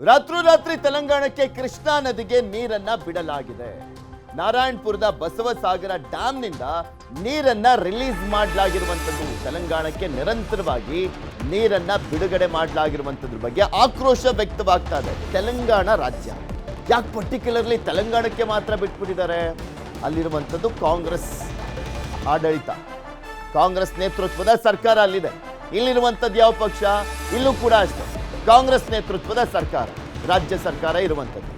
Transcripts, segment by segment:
ರಾತ್ರೋರಾತ್ರಿ ತೆಲಂಗಾಣಕ್ಕೆ ಕೃಷ್ಣಾ ನದಿಗೆ ನೀರನ್ನ ಬಿಡಲಾಗಿದೆ. ನಾರಾಯಣಪುರದ ಬಸವಸಾಗರ ಡ್ಯಾಂನಿಂದ ನೀರನ್ನ ರಿಲೀಸ್ ಮಾಡಲಾಗಿರುವಂಥದ್ದು. ತೆಲಂಗಾಣಕ್ಕೆ ನಿರಂತರವಾಗಿ ನೀರನ್ನ ಬಿಡುಗಡೆ ಮಾಡಲಾಗಿರುವಂಥದ್ರ ಬಗ್ಗೆ ಆಕ್ರೋಶ ವ್ಯಕ್ತವಾಗ್ತಾ ಇದೆ. ತೆಲಂಗಾಣ ರಾಜ್ಯ ಯಾಕೆ ಪರ್ಟಿಕ್ಯುಲರ್ಲಿ ತೆಲಂಗಾಣಕ್ಕೆ ಮಾತ್ರ ಬಿಟ್ಬಿಟ್ಟಿದ್ದಾರೆ? ಅಲ್ಲಿರುವಂಥದ್ದು ಕಾಂಗ್ರೆಸ್ ಆಡಳಿತ, ಕಾಂಗ್ರೆಸ್ ನೇತೃತ್ವದ ಸರ್ಕಾರ ಅಲ್ಲಿದೆ. ಇಲ್ಲಿರುವಂಥದ್ದು ಯಾವ ಪಕ್ಷ? ಇಲ್ಲೂ ಕೂಡ ಅಷ್ಟೇ ಕಾಂಗ್ರೆಸ್ ನೇತೃತ್ವದ ಸರ್ಕಾರ, ರಾಜ್ಯ ಸರ್ಕಾರ ಇರುವಂಥದ್ದು.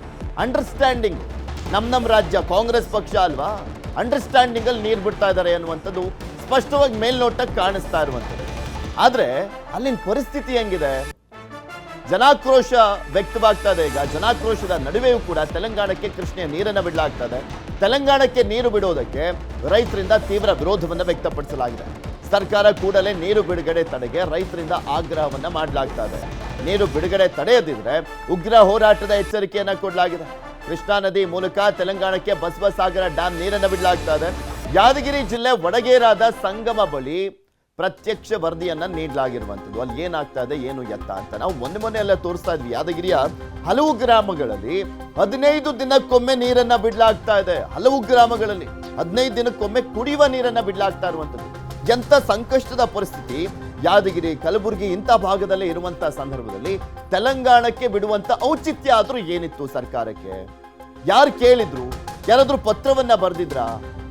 ಅಂಡರ್ಸ್ಟ್ಯಾಂಡಿಂಗ್, ನಮ್ಮ ರಾಜ್ಯ ಕಾಂಗ್ರೆಸ್ ಪಕ್ಷ ಅಲ್ವಾ, ಅಂಡರ್ಸ್ಟ್ಯಾಂಡಿಂಗ್ ಅಲ್ಲಿ ನೀರು ಬಿಡ್ತಾ ಇದ್ದಾರೆ ಅನ್ನುವಂಥದ್ದು ಸ್ಪಷ್ಟವಾಗಿ ಮೇಲ್ನೋಟಕ್ಕೆ ಕಾಣಿಸ್ತಾ ಇರುವಂಥದ್ದು. ಆದರೆ ಅಲ್ಲಿನ ಪರಿಸ್ಥಿತಿ ಹೆಂಗಿದೆ? ಜನಾಕ್ರೋಶ ವ್ಯಕ್ತವಾಗ್ತಾ ಇದೆ. ಈಗ ಜನಾಕ್ರೋಶದ ನಡುವೆಯೂ ಕೂಡ ತೆಲಂಗಾಣಕ್ಕೆ ಕೃಷ್ಣೆಯ ನೀರನ್ನು ಬಿಡಲಾಗ್ತಾ ಇದೆ. ತೆಲಂಗಾಣಕ್ಕೆ ನೀರು ಬಿಡುವುದಕ್ಕೆ ರೈತರಿಂದ ತೀವ್ರ ವಿರೋಧವನ್ನು ವ್ಯಕ್ತಪಡಿಸಲಾಗಿದೆ. ಸರ್ಕಾರ ಕೂಡಲೇ ನೀರು ಬಿಡುಗಡೆ ತಡೆಗೆ ರೈತರಿಂದ ಆಗ್ರಹವನ್ನ ಮಾಡಲಾಗ್ತಾ ಇದೆ. ನೀರು ಬಿಡುಗಡೆ ತಡೆಯದಿದ್ರೆ ಉಗ್ರ ಹೋರಾಟದ ಎಚ್ಚರಿಕೆಯನ್ನ ಕೊಡಲಾಗಿದೆ. ಕೃಷ್ಣಾ ನದಿ ಮೂಲಕ ತೆಲಂಗಾಣಕ್ಕೆ ಬಸವಸಾಗರ ಡ್ಯಾಂ ನೀರನ್ನು ಬಿಡಲಾಗ್ತಾ ಇದೆ. ಯಾದಗಿರಿ ಜಿಲ್ಲೆ ವಡಗೇರಾದ ಸಂಗಮ ಬಳಿ ಪ್ರತ್ಯಕ್ಷ ವರದಿಯನ್ನ ನೀಡಲಾಗಿರುವಂಥದ್ದು. ಅಲ್ಲಿ ಏನಾಗ್ತಾ ಇದೆ, ಏನು ಎತ್ತ ಅಂತ ನಾವು ಮೊನ್ನೆ ಎಲ್ಲ ತೋರಿಸ್ತಾ ಇದ್ವಿ. ಯಾದಗಿರಿಯ ಹಲವು ಗ್ರಾಮಗಳಲ್ಲಿ 15 ದಿನಕ್ಕೊಮ್ಮೆ ನೀರನ್ನ ಬಿಡಲಾಗ್ತಾ ಇದೆ. ಹಲವು ಗ್ರಾಮಗಳಲ್ಲಿ 15 ದಿನಕ್ಕೊಮ್ಮೆ ಕುಡಿಯುವ ನೀರನ್ನ ಬಿಡಲಾಗ್ತಾ ಇರುವಂಥದ್ದು. ಎಂಥ ಸಂಕಷ್ಟದ ಪರಿಸ್ಥಿತಿ! ಯಾದಗಿರಿ, ಕಲಬುರಗಿ ಇಂಥ ಭಾಗದಲ್ಲೇ ಇರುವಂತಹ ಸಂದರ್ಭದಲ್ಲಿ ತೆಲಂಗಾಣಕ್ಕೆ ಬಿಡುವಂತ ಔಚಿತ್ಯ ಆದ್ರೂ ಏನಿತ್ತು ಸರ್ಕಾರಕ್ಕೆ? ಯಾರು ಕೇಳಿದ್ರು? ಯಾರಾದ್ರೂ ಪತ್ರವನ್ನ ಬರೆದಿದ್ರ?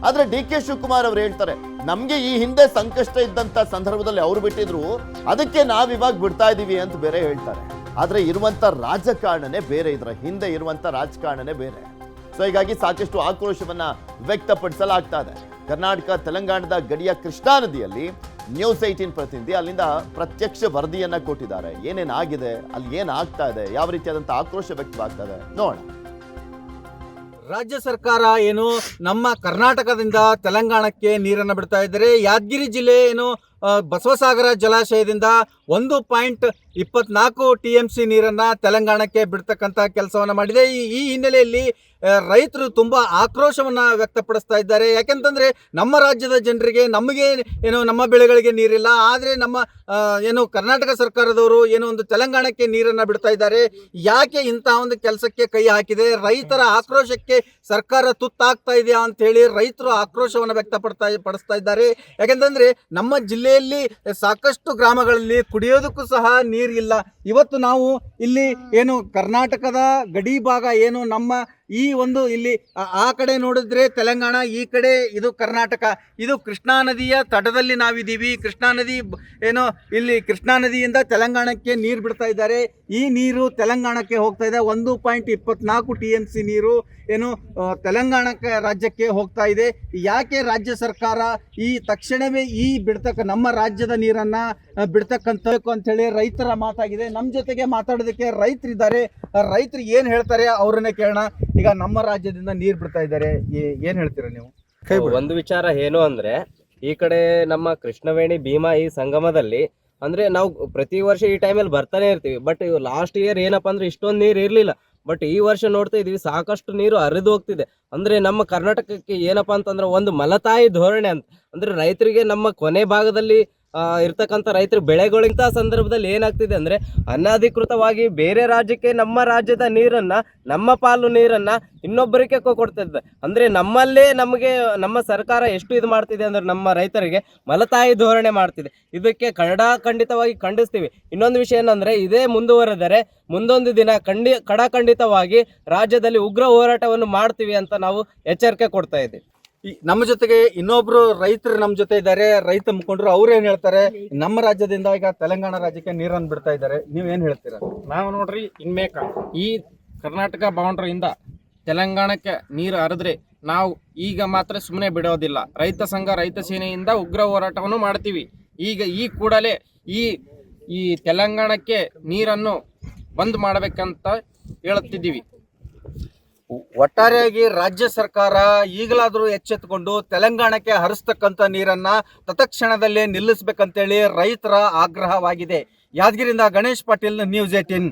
ಆದ್ರೆ ಡಿ.ಕೆ. ಶಿವಕುಮಾರ್ ಅವರು ಹೇಳ್ತಾರೆ, ನಮ್ಗೆ ಈ ಹಿಂದೆ ಸಂಕಷ್ಟ ಇದ್ದಂತ ಸಂದರ್ಭದಲ್ಲಿ ಅವ್ರು ಬಿಟ್ಟಿದ್ರು, ಅದಕ್ಕೆ ನಾವಿವಾಗ ಬಿಡ್ತಾ ಇದೀವಿ ಅಂತ ಬೇರೆ ಹೇಳ್ತಾರೆ. ಆದ್ರೆ ಇರುವಂತ ರಾಜಕಾರಣನೇ ಬೇರೆ, ಇದರ ಹಿಂದೆ ಇರುವಂತ ರಾಜಕಾರಣನೇ ಬೇರೆ. ಸೊ ಹೀಗಾಗಿ ಸಾಕಷ್ಟು ಆಕ್ರೋಶವನ್ನ ವ್ಯಕ್ತಪಡಿಸಲಾಗ್ತಾ ಇದೆ. ಕರ್ನಾಟಕ ತೆಲಂಗಾಣದ ಗಡಿಯ ಕೃಷ್ಣಾ ನದಿಯಲ್ಲಿ ನ್ಯೂಸ್ 18 ಪ್ರತಿನಿಧಿ ಅಲ್ಲಿಂದ ಪ್ರತ್ಯಕ್ಷ ವರದಿಯನ್ನ ಕೊಟ್ಟಿದ್ದಾರೆ. ಏನೇನಾಗಿದೆ, ಅಲ್ಲಿ ಏನಾಗ್ತಾ ಇದೆ, ಯಾವ ರೀತಿಯಾದಂತಹ ಆಕ್ರೋಶ ವ್ಯಕ್ತವಾಗ್ತಾ ಇದೆ ನೋಡೋಣ. ರಾಜ್ಯ ಸರ್ಕಾರ ಏನು ನಮ್ಮ ಕರ್ನಾಟಕದಿಂದ ತೆಲಂಗಾಣಕ್ಕೆ ನೀರನ್ನು ಬಿಡ್ತಾ ಇದ್ದಾರೆ. ಯಾದಗಿರಿ ಜಿಲ್ಲೆ ಏನು ಬಸವಸಾಗರ ಜಲಾಶಯದಿಂದ 1.24 TMC ನೀರನ್ನು ತೆಲಂಗಾಣಕ್ಕೆ ಬಿಡ್ತಕ್ಕಂಥ ಕೆಲಸವನ್ನು ಮಾಡಿದೆ. ಈ ಹಿನ್ನೆಲೆಯಲ್ಲಿ ರೈತರು ತುಂಬ ಆಕ್ರೋಶವನ್ನು ವ್ಯಕ್ತಪಡಿಸ್ತಾ ಇದ್ದಾರೆ. ಯಾಕೆಂತಂದರೆ ನಮ್ಮ ರಾಜ್ಯದ ಜನರಿಗೆ, ನಮಗೆ ಏನು ನಮ್ಮ ಬೆಳೆಗಳಿಗೆ ನೀರಿಲ್ಲ, ಆದರೆ ನಮ್ಮ ಏನು ಕರ್ನಾಟಕ ಸರ್ಕಾರದವರು ಏನೋ ಒಂದು ತೆಲಂಗಾಣಕ್ಕೆ ನೀರನ್ನು ಬಿಡ್ತಾ ಇದ್ದಾರೆ. ಯಾಕೆ ಇಂತಹ ಒಂದು ಕೆಲಸಕ್ಕೆ ಕೈ ಹಾಕಿದೆ? ರೈತರ ಆಕ್ರೋಶಕ್ಕೆ ಸರ್ಕಾರ ತುತ್ತಾಗ್ತಾ ಇದೆಯಾ ಅಂತ ಹೇಳಿ ರೈತರು ಆಕ್ರೋಶವನ್ನು ವ್ಯಕ್ತಪಡಿಸ್ತಾ ಇದ್ದಾರೆ. ಯಾಕೆಂತಂದರೆ ನಮ್ಮ ಜಿಲ್ಲೆಯಲ್ಲಿ ಸಾಕಷ್ಟು ಗ್ರಾಮಗಳಲ್ಲಿ ಕುಡಿಯೋದಕ್ಕೂ ಸಹ ನೀರಿಲ್ಲ. ಇವತ್ತು ನಾವು ಇಲ್ಲಿ ಏನು ಕರ್ನಾಟಕದ ಗಡಿ ಭಾಗ ಏನು ನಮ್ಮ ಈ ಒಂದು ಇಲ್ಲಿ ಆ ಕಡೆ ನೋಡಿದ್ರೆ ತೆಲಂಗಾಣ, ಈ ಕಡೆ ಇದು ಕರ್ನಾಟಕ. ಇದು ಕೃಷ್ಣಾ ನದಿಯ ತಟದಲ್ಲಿ ನಾವಿದ್ದೀವಿ. ಕೃಷ್ಣಾ ನದಿ ಏನು ಇಲ್ಲಿ ಕೃಷ್ಣಾ ನದಿಯಿಂದ ತೆಲಂಗಾಣಕ್ಕೆ ನೀರು ಬಿಡ್ತಾ ಇದ್ದಾರೆ. ಈ ನೀರು ತೆಲಂಗಾಣಕ್ಕೆ ಹೋಗ್ತಾ ಇದೆ. 1.24 TMC ನೀರು ಏನು ತೆಲಂಗಾಣಕ್ಕೆ ರಾಜ್ಯಕ್ಕೆ ಹೋಗ್ತಾ ಇದೆ. ಯಾಕೆ ರಾಜ್ಯ ಸರ್ಕಾರ ಈ ತಕ್ಷಣವೇ ಈ ನಮ್ಮ ರಾಜ್ಯದ ನೀರನ್ನ ಬಿಡ್ತಕ್ಕಂಥಬೇಕು ಅಂತೇಳಿ ರೈತರ ಮಾತಾಗಿದೆ. ನಮ್ಮ ಜೊತೆಗೆ ಮಾತಾಡೋದಕ್ಕೆ ರೈತರಿದ್ದಾರೆ. ರೈತರು ಏನು ಹೇಳ್ತಾರೆ ಅವ್ರನ್ನೇ ಕೇಳೋಣ. ಈಗ ನಮ್ಮ ರಾಜ್ಯದಿಂದ ನೀರು ಬಿಡ್ತಾ ಇದ್ದಾರೆ, ಏನ್ ಹೇಳ್ತೀರಾ ನೀವು? ಒಂದು ವಿಚಾರ ಏನು ಅಂದ್ರೆ, ಈ ಕಡೆ ನಮ್ಮ ಕೃಷ್ಣವೇಣಿ ಭೀಮಾ ಈ ಸಂಗಮದಲ್ಲಿ ಅಂದ್ರೆ ನಾವು ಪ್ರತಿ ವರ್ಷ ಈ ಟೈಮಲ್ಲಿ ಬರ್ತಾನೆ ಇರ್ತೀವಿ. ಬಟ್ ಲಾಸ್ಟ್ ಇಯರ್ ಏನಪ್ಪಾ ಅಂದ್ರೆ ಇಷ್ಟೊಂದು ನೀರು ಇರ್ಲಿಲ್ಲ. ಬಟ್ ಈ ವರ್ಷ ನೋಡ್ತಾ ಇದೀವಿ ಸಾಕಷ್ಟು ನೀರು ಹರಿದು ಹೋಗ್ತಿದೆ. ಅಂದ್ರೆ ನಮ್ಮ ಕರ್ನಾಟಕಕ್ಕೆ ಏನಪ್ಪಾ ಅಂತಂದ್ರೆ ಒಂದು ಮಲತಾಯಿ ಧೋರಣೆ ಅಂತ. ಅಂದ್ರೆ ರೈತರಿಗೆ ನಮ್ಮ ಕೊನೆ ಭಾಗದಲ್ಲಿ ಇರ್ತಕ್ಕಂಥ ರೈತರ ಬೆಳೆಗಳಿಂತ ಸಂದರ್ಭದಲ್ಲಿ ಏನಾಗ್ತಿದೆ ಅಂದ್ರೆ ಅನಧಿಕೃತವಾಗಿ ಬೇರೆ ರಾಜ್ಯಕ್ಕೆ ನಮ್ಮ ರಾಜ್ಯದ ನೀರನ್ನ, ನಮ್ಮ ಪಾಲು ನೀರನ್ನ ಇನ್ನೊಬ್ಬರಿಗೆ ಕೊಡ್ತಿದ್ದೆ. ಅಂದ್ರೆ ನಮ್ಮಲ್ಲೇ ನಮಗೆ ನಮ್ಮ ಸರ್ಕಾರ ಎಷ್ಟು ಇದು ಮಾಡ್ತಿದೆ ಅಂದ್ರೆ ನಮ್ಮ ರೈತರಿಗೆ ಮಲತಾಯಿ ಧೋರಣೆ ಮಾಡ್ತಿದೆ. ಇದಕ್ಕೆ ಖಂಡಿತವಾಗಿ ಖಂಡಿಸ್ತೀವಿ. ಇನ್ನೊಂದು ವಿಷಯ ಏನಂದ್ರೆ, ಇದೇ ಮುಂದುವರೆದರೆ ಮುಂದೊಂದು ದಿನ ಖಂಡಿತವಾಗಿ ರಾಜ್ಯದಲ್ಲಿ ಉಗ್ರ ಹೋರಾಟವನ್ನು ಮಾಡ್ತೀವಿ ಅಂತ ನಾವು ಎಚ್ಚರಿಕೆ ಕೊಡ್ತಾ ಇದ್ದೀವಿ. ನಮ್ಮ ಜೊತೆಗೆ ಇನ್ನೊಬ್ರು ರೈತರು ನಮ್ಮ ಜೊತೆ ಇದ್ದಾರೆ, ರೈತ ಮುಖಂಡರು. ಅವ್ರು ಏನ್ ಹೇಳ್ತಾರೆ? ನಮ್ಮ ರಾಜ್ಯದಿಂದ ಈಗ ತೆಲಂಗಾಣ ರಾಜ್ಯಕ್ಕೆ ನೀರನ್ನು ಬಿಡ್ತಾ ಇದ್ದಾರೆ, ನೀವ್ ಏನ್ ಹೇಳ್ತೀರಾ? ನಾವು ನೋಡ್ರಿ, ಇನ್ಮೇಕ ಈ ಕರ್ನಾಟಕ ಬೌಂಡ್ರಿಯಿಂದ ತೆಲಂಗಾಣಕ್ಕೆ ನೀರು ಹರಿದ್ರೆ ನಾವು ಈಗ ಮಾತ್ರ ಸುಮ್ಮನೆ ಬಿಡೋದಿಲ್ಲ. ರೈತ ಸಂಘ, ರೈತ ಸೇನೆಯಿಂದ ಉಗ್ರ ಹೋರಾಟವನ್ನು ಮಾಡ್ತೀವಿ. ಈಗ ಈ ಕೂಡಲೇ ಈ ತೆಲಂಗಾಣಕ್ಕೆ ನೀರನ್ನು ಬಂದ್ ಮಾಡಬೇಕಂತ ಹೇಳುತ್ತಿದ್ದೀವಿ. ಒಟ್ಟಾರೆಯಾಗಿ ರಾಜ್ಯ ಸರ್ಕಾರ ಈಗಲಾದರೂ ಎಚ್ಚೆತ್ತುಕೊಂಡು ತೆಲಂಗಾಣಕ್ಕೆ ಹರಿಸ್ತಕ್ಕಂಥ ನೀರನ್ನ ತತ್ಕ್ಷಣದಲ್ಲೇ ನಿಲ್ಲಿಸಬೇಕಂತೇಳಿ ರೈತರ ಆಗ್ರಹವಾಗಿದೆ. ಯಾದಗಿರಿಯಿಂದ ಗಣೇಶ್ ಪಾಟೀಲ್, ನ್ಯೂಸ್ 18.